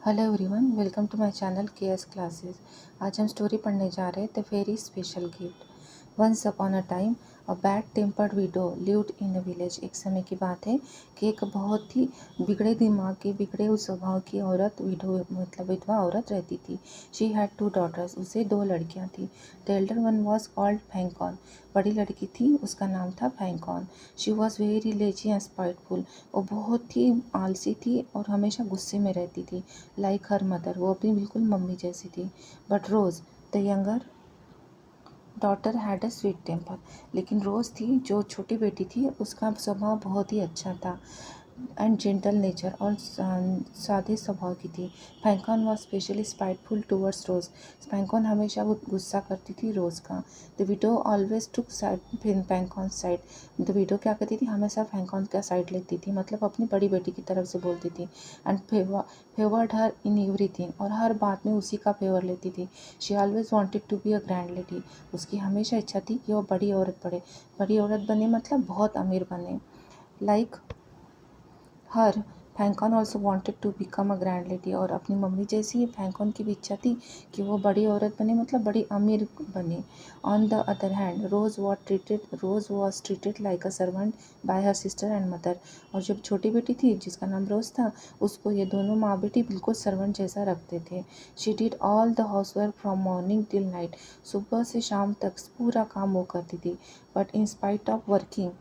Hello everyone, welcome to my channel KS classes. आज हम story पढ़ने जा रहे हैं the very special gift. Once upon a time a bad tempered widow lived in a village. एक समय की बात है कि एक बहुत ही बिगड़े दिमाग की, बिगड़े उस स्वभाव की औरत, विडो मतलब विधवा औरत रहती थी। She had two daughters. उसे दो लड़कियां थी। The elder one was called Fanchon. बड़ी लड़की थी, उसका नाम था Fanchon. She was very lazy and spiteful. वो बहुत ही आलसी थी और हमेशा गुस्से में रहती थी। लाइक हर मदर, वो अपनी बिल्कुल मम्मी जैसी थी। But Rose the younger daughter had a sweet temper. लेकिन रोज़ थी, जो छोटी बेटी थी, उसका स्वभाव बहुत ही अच्छा था एंड जेंटल नेचर और सादे स्वभाव की थी। Fanchon was specially spiteful towards Rose. Fanchon हमेशा वो गुस्सा करती थी रोज का। The widow always took side Fanchon side. The widow क्या करती थी, हमेशा फैंकॉन का साइड लेती थी, मतलब अपनी बड़ी बेटी की तरफ से बोलती थी। And favoured her in everything, और हर बात में उसी का फेवर लेती थी। She always wanted to be a grand lady. उसकी हमेशा इच्छा थी कि वो बड़ी औरत बने, मतलब बहुत अमीर बने। Like her Fanchon also wanted to become a grand lady. और अपनी मम्मी जैसी फैंकॉन की भी इच्छा थी कि वो बड़ी औरत बने, मतलब बड़ी अमीर बने। On the other hand Rose was treated like a servant by her sister and mother. और जब छोटी बेटी थी, जिसका नाम रोज था, उसको ये दोनों माँ बेटी बिल्कुल सर्वेंट जैसा रखते थे। She did all the house work from morning till night. सुबह से शाम तक पूरा काम वो करती थी। But in spite of working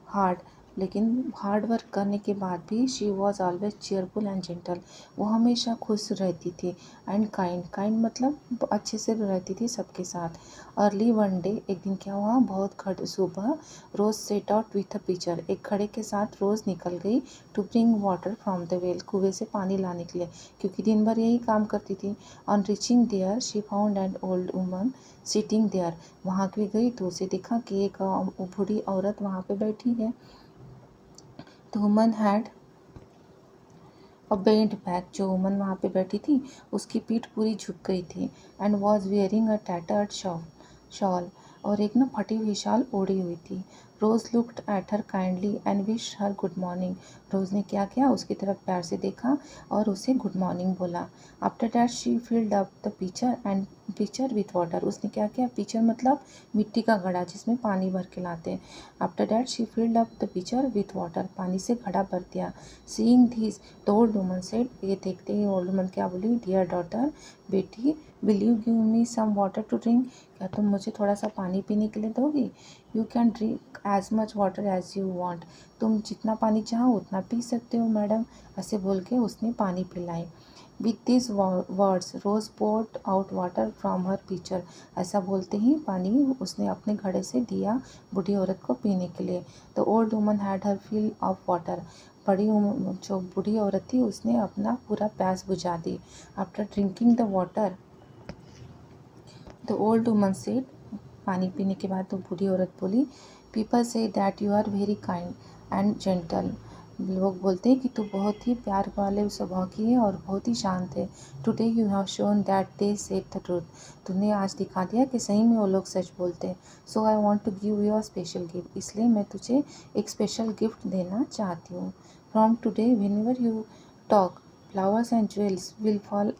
hard, लेकिन हार्ड वर्क करने के बाद भी she was always cheerful and gentle. वो हमेशा खुश रहती थी एंड काइंड मतलब अच्छे से रहती थी सबके साथ। अर्ली वन डे, एक दिन क्या हुआ, बहुत सुबह Rose set out with a pitcher. एक घड़े के साथ रोज निकल गई to bring water from the well, कुएं से पानी लाने के लिए, क्योंकि दिन भर यही काम करती थी। On reaching there she found an old woman sitting there. वहाँ भी गई तो उसे देखा कि एक बूढ़ी औरत वहाँ पे बैठी है। The woman had a bent back. जो वुमन वहाँ पे बैठी थी, उसकी पीठ पूरी झुक गई थी। And was wearing a tattered shawl, और एक ना फटी हुई शाल ओढ़ी हुई थी। Rose looked at her kindly and wish her good morning. Rose ने क्या किया, उसकी तरफ प्यार से देखा और उसे गुड मॉर्निंग बोला। After that she filled up the pitcher with water. उसने क्या किया, पिचर मतलब मिट्टी का घड़ा जिसमें पानी भर के लाते हैं। After that she filled up the pitcher with water, पानी से घड़ा भर दिया। Seeing this, the old woman said, ये देखते ही ओल्ड वुमन क्या बोली, डियर डॉटर, बेटी, will you give me some water to drink. क्या तुम मुझे थोड़ा सा पानी पीने के लिए दोगी? You can drink as much water as you want. तुम जितना पानी चाहो उतना पी सकते हो मैडम। ऐसे बोल के उसने पानी पिलाई। With this words Rose poured out water from her pitcher. ऐसा बोलते ही पानी उसने अपने घड़े से दिया बूढ़ी औरत को पीने के लिए। The old woman had her fill of water. जो बूढ़ी औरत थी, उसने अपना पूरा प्यास बुझा दी। After drinking the water, the old woman said, पानी पीने के बाद तो बूढ़ी औरत बोली, people say that you are very kind and gentle. लोग बोलते हैं कि तू बहुत ही प्यार वाले स्वभाव की है और बहुत ही शांत है। Today you have shown that they said the truth. तूने आज दिखा दिया कि सही में वो लोग सच बोलते हैं। So I want to give you a special gift. इसलिए मैं तुझे एक स्पेशल गिफ्ट देना चाहती हूँ। From today whenever you talk, flowers and jewels will fall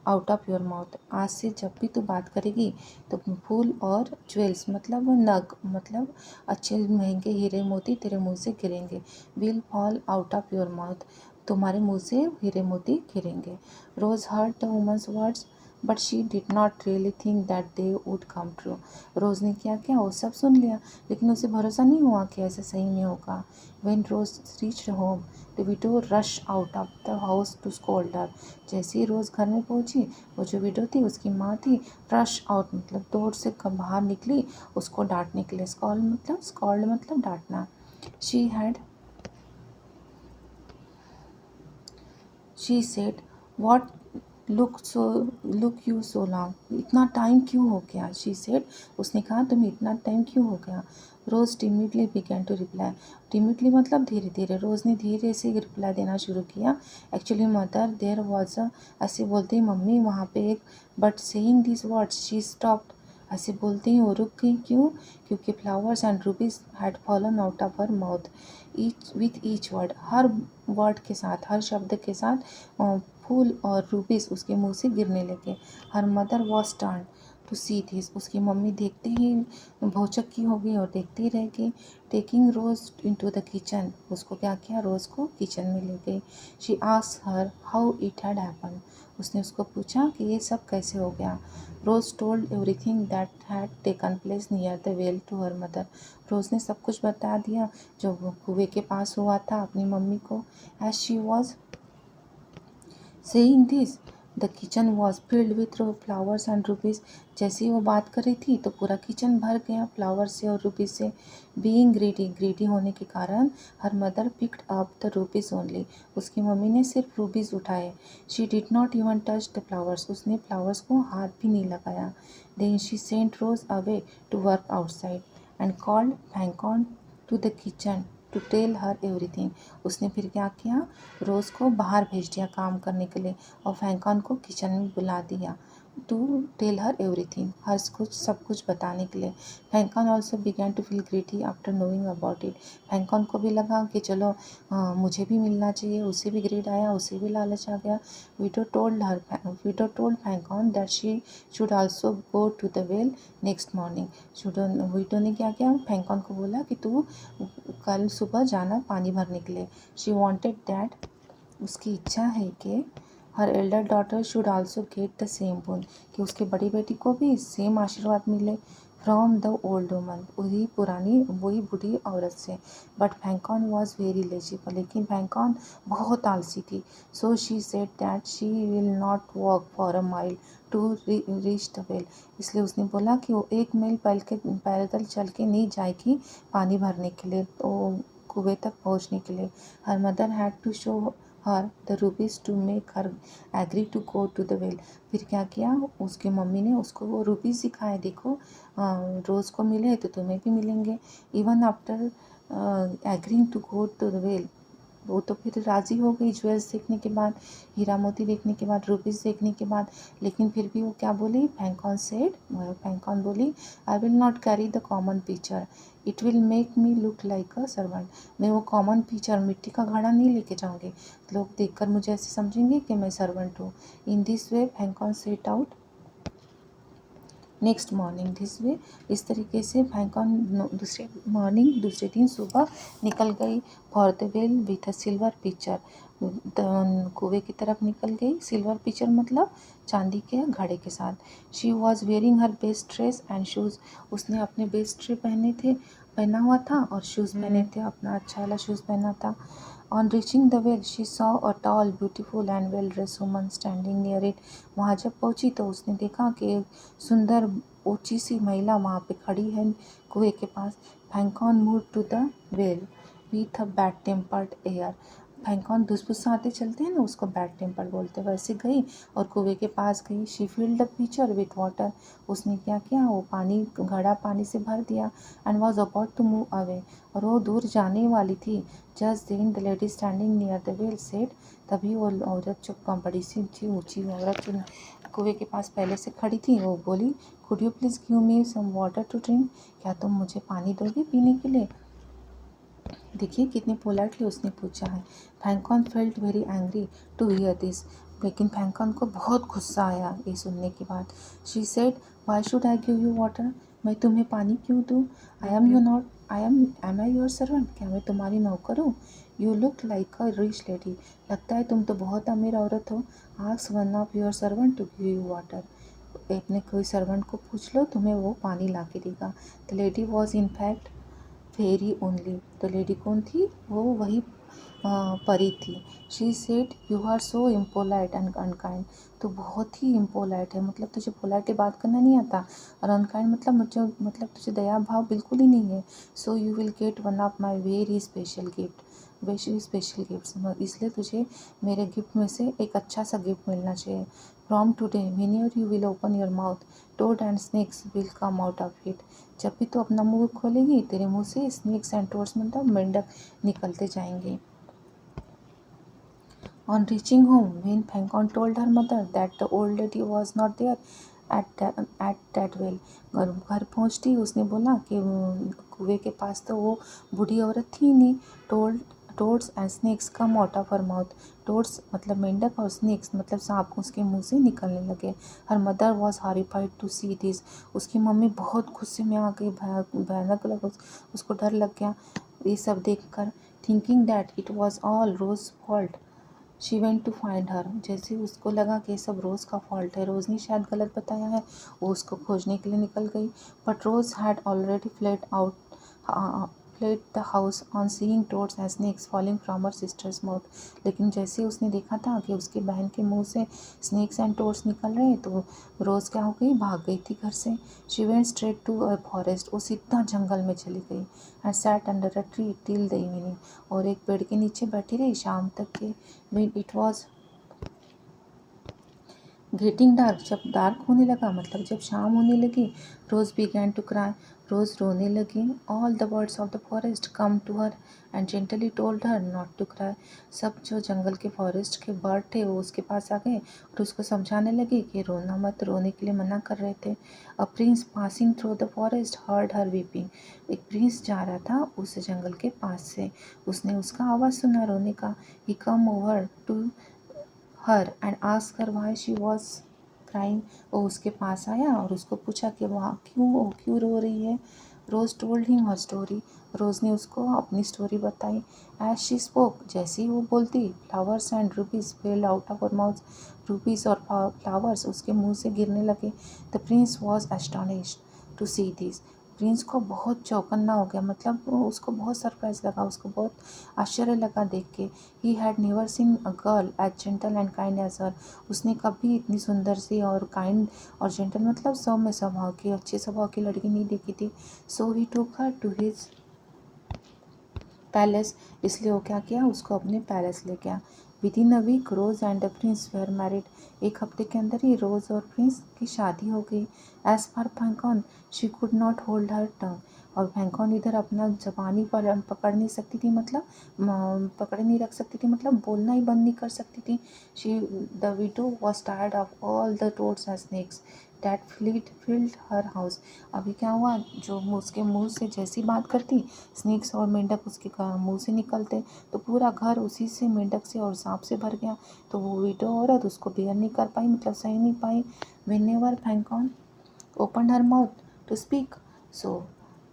out of your mouth. आज से जब भी तू बात करेगी तो फूल और ज्वेल्स मतलब नग, मतलब अच्छे महंगे हीरे मोती तेरे मुंह से गिरेंगे। Will fall out of your mouth, तुम्हारे मुंह से हीरे मोती गिरेंगे। Rose heard the woman's words but she did not really think that they would come true. Rose ने क्या किया, वो सब सुन लिया, लेकिन उसे भरोसा नहीं हुआ कि ऐसा सही में होगा। When Rose reached home, the widow rush out of the house to scold her. जैसे ही रोज घर में पहुंची, वो जो विडो थी, उसकी माँ थी, रश आउट मतलब दौड़ से बाहर निकली उसको डांटने के लिए। स्कॉल्ड मतलब डांटना। She had she said, what look you so long, इतना टाइम क्यों हो गया? शी सेड, उसने कहा, तुम्हें इतना टाइम क्यों हो गया? रोज timidly began to reply. Timidly मतलब धीरे धीरे, रोज ने धीरे से रिप्लाई देना शुरू किया। Actually mother there was a, ऐसे बोलते ही मम्मी वहाँ पे एक, but saying this words she stopped. ऐसे बोलते ही वो रुक गई। क्यों? क्योंकि flowers and rubies had fallen out of her mouth each word. हर वर्ड के साथ, हर शब्द के साथ फूल और रूबीज उसके मुंह से गिरने लगे। Her mother was turn to see this. उसकी मम्मी देखते ही भौचक्की हो गई और देखती रह गई। Taking Rose into the kitchen, उसको क्या किया, रोज को किचन में ले गई। She asked her how it had happen. उसने उसको पूछा कि ये सब कैसे हो गया। Rose told everything that had taken place near the well to her mother. Rose ने सब कुछ बता दिया जो कुएं के पास हुआ था अपनी मम्मी को। As she was saying this the kitchen was filled with flowers and rubies. जैसे ही वो बात कर रही थी तो पूरा किचन भर गया फ्लावर से और रुपीज़ से। बीइंग ग्रीडी होने के कारण her mother picked up the rupees only. उसकी मम्मी ने सिर्फ रुपीज़ उठाए। She did not even touch the flowers. उसने फ्लावर्स को हाथ भी नहीं लगाया। Then she sent Rose away to work outside and called Fanchon to the kitchen to tell her everything. उसने फिर क्या किया, रोज़ को बाहर भेज दिया काम करने के लिए और फैंकॉन को किचन में बुला दिया टू टेल हर एवरीथिंग, हर कुछ सब कुछ बताने के लिए। Fanchon also began to feel greedy after knowing about it. Fanchon को भी लगा कि चलो मुझे भी मिलना चाहिए। उसे भी ग्रीड आया, उसे भी लालच आ गया। Widow told Fanchon that she should also go to the well next morning. Widow ने क्या किया, फैंकॉन को बोला कि तू कल सुबह जाना पानी भरने के लिए। शी वॉन्टेड दैट, उसकी इच्छा है कि हर Elder daughter should also get the same bone, कि उसकी बड़ी बेटी को भी सेम आशीर्वाद मिले फ्रॉम द ओल्ड वुमन, वही बूढ़ी औरत से। But Fanchon was very legible, लेकिन फैंकॉन बहुत आलसी थी। So she said that she will not walk for a mile to reach the well. इसलिए उसने बोला कि वो 1 मील पैदल चल के नहीं जाएगी पानी भरने के लिए, तो कुएं तक पहुंचने के लिए। Her mother had to show her the rubies to make her agree to go to the well. फिर क्या किया, उसकी मम्मी ने उसको वो रुपीज़ दिखाए, देखो रोज़ को मिले तो तुम्हें भी मिलेंगे। Even after agreeing to go to the well, वो तो फिर राज़ी हो गई ज्वेल्स देखने के बाद, हीरा मोती देखने के बाद, रुपीज़ देखने के बाद। लेकिन फिर भी वो क्या बोली, फैंकॉन बोली, I will not carry the common picture, it will make me look like a servant. मैं वो कॉमन पिक्चर, मिट्टी का घड़ा नहीं लेके जाऊँगी, लोग देखकर मुझे ऐसे समझेंगे कि मैं सर्वेंट हूँ। In this way Fanchon set out next morning this way, इस तरीके से फैंकॉन दूसरे दिन सुबह निकल गई for the well with a silver picture. कुएं की तरफ निकल गई। सिल्वर पिक्चर मतलब चांदी के घड़े के साथ। She was wearing her best dress and shoes. उसने अपने बेस्ट ड्रेस पहना हुआ था और शूज़ पहने थे, अपना अच्छा वाला शूज़ पहना था। On reaching the well she saw a tall beautiful and well dress woman standing near it. वहाँ जब पहुँची तो उसने देखा कि एक सुंदर ऊंची सी महिला वहाँ पे खड़ी है कुएं के पास। Fanchon move to the well with a bad tempered air. Fanchon धुसफुसाते चलते हैं ना, उसको बैड टेम्पर बोलते, वैसे गई और कुएं के पास गई। She filled the pitcher with water. उसने क्या किया, वो घड़ा पानी से भर दिया and was about to move away, और वो दूर जाने वाली थी। Just then the lady standing near the well said, तभी वो औरत जो बड़ी सी थी, ऊंची औरत जो कुएं के पास पहले से खड़ी थी, वो बोली, could you please give me some water to drink, क्या तुम मुझे पानी दोगे पीने के लिए। देखिए कितने पोलाइटली उसने पूछा है। Fanchon felt very angry to hear this, लेकिन फैंकॉन को बहुत गुस्सा आया ये सुनने के बाद। She said, why should I give you water, मैं तुम्हें पानी क्यों दूँ। एम आई योर सर्वेंट, क्या मैं तुम्हारी नौकर हूँ। You look like a rich lady, लगता है तुम तो बहुत अमीर औरत हो। Ask one of your servant to give you water, अपने कोई सर्वेंट को पूछ लो, तुम्हें वो पानी ला के देगा। The lady was in fact fairy only, तो लेडी कौन थी, वो वही परी थी। She said, you are so impolite and unkind, तो बहुत ही इम्पोलाइट है, मतलब तुझे पोलाइटली बात करना नहीं आता, और अनकाइंड मतलब तुझे दया भाव बिल्कुल ही नहीं है। So you will get one of my very special gift, इसलिए तुझे मेरे गिफ्ट में से एक अच्छा सा गिफ्ट मिलना चाहिए। From today whenever you will open your mouth, toad and snakes will come out of it, जब भी तो अपना मुंह खोलेगी तेरे मुंह से स्नेक्स एंड टोड्स मतलब मेंढक निकलते जाएंगे। On reaching home when Fanchon told her mother that the old lady was not there at that well. घर पहुँचती उसने बोला कि कुएं के पास तो वो बूढ़ी औरत थी नहीं। Toads and snacks come out of her mouth. Toads मतलब मेंढक और स्नेक्स मतलब सांप उसके मुंह से निकलने लगे। Her mother was horrified to see this. उसकी मम्मी बहुत गुस्से में आ गई, भयानक लगा, उसको डर लग गया ये सब देखकर। Thinking that it was all Rose fault she went to find her. जैसे उसको लगा कि सब रोज़ का फॉल्ट है, रोज़ ने शायद गलत बताया है, वो उसको खोजने के लिए निकल गई। But Rose had already fled the house on seeing toads and snakes falling from her sister's mouth। लेकिन जैसे उसने देखा था कि उसकी बहन के मुंह से स्नेक्स एंड टोड्स निकल रहे हैं तो रोज़ क्या हो गई, भाग गई थी घर से। She went straight to a forest. वो सीधा जंगल में चली गई। And sat under a tree till the evening. और एक पेड़ के नीचे बैठी रही शाम तक के। when it was getting dark, जब डार्क होने लगा मतलब जब शाम होने लगी, Rose began to cry, Rose रोने लगी। All the birds of the forest come to her and gently told her not to cry. सब जो जंगल के फॉरेस्ट के बर्ड थे वो उसके पास आ गए और उसको समझाने लगे कि रोना मत, रोने के लिए मना कर रहे थे। A prince passing through the forest heard her weeping. एक प्रिंस जा रहा था उस जंगल के पास से, उसने उसका आवाज़ सुना रोने का। He come over to her and ask her why she was crying. वो उसके पास आया और उसको पूछा कि वहाँ क्यों रो रही है। रोज टोल्ड हिम हर स्टोरी। रोज ने उसको अपनी स्टोरी बताई। एज शी स्पोक, जैसे ही वो बोलती, flowers and rubies fell out of her mouth. Rubies और फ्लावर्स उसके मुंह से गिरने लगे। The prince was astonished to see this. Prince को बहुत चौकन्ना हो गया, मतलब उसको बहुत सरप्राइज लगा, उसको बहुत आश्चर्य लगा देख के। He had never seen a girl as gentle and kind as her. उसने कभी इतनी सुंदर सी और काइंड और जेंटल मतलब सौम्य स्वभाव की, अच्छे स्वभाव की लड़की नहीं देखी थी। सो ही टूक हर टू हिज पैलेस। इसलिए वो क्या किया, उसको अपने पैलेस ले गया। Within a week Rose and the prince were married. एक हफ्ते के अंदर ही रोज और प्रिंस की शादी हो गई। As for Fanchon she could not hold her tongue. और फैंकॉन इधर अपना जबानी पर पकड़ नहीं सकती थी, मतलब पकड़े नहीं रख सकती थी, मतलब बोलना ही बंद नहीं कर सकती थी। She the widow was tired of all the toads and snacks that field her house. अभी क्या हुआ, जो उसके मुंह से जैसी बात करती, स्नेक्स और मेंढक उसके मुंह से निकलते तो पूरा घर उसी से, मेंढक से और सांप से भर गया। तो वो विडो औरत उसको बेयर नहीं कर पाई, मतलब सह नहीं पाई। Whenever Fanchon open her mouth to speak, so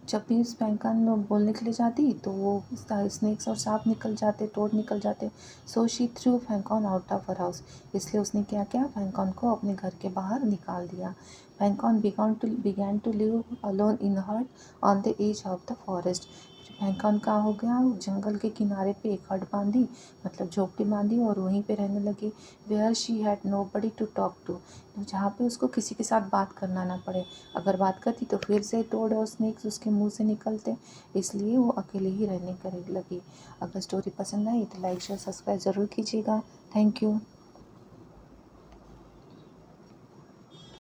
जब भी उस फैंकॉन बोलने के लिए जाती तो वो स्नेक्स और सांप निकल जाते, टोड निकल जाते। So she threw Fanchon out of her house. इसलिए उसने क्या किया, फैंकॉन को अपने घर के बाहर निकाल दिया। फैंकॉन began to live alone in a hut on the edge of the forest। फैंकॉन का हो गया, जंगल के किनारे पे एक हट बांधी, मतलब झोपड़ी बांधी और वहीं पे रहने लगी। Where she had nobody to talk to, जहाँ पे उसको किसी के साथ बात करना ना पड़े। अगर बात करती तो फिर से टोड और स्नेक्स उसके मुंह से निकलते, इसलिए वो अकेले ही रहने लगी। अगर स्टोरी पसंद आई तो लाइक शेयर सब्सक्राइब ज़रूर कीजिएगा। Thank you.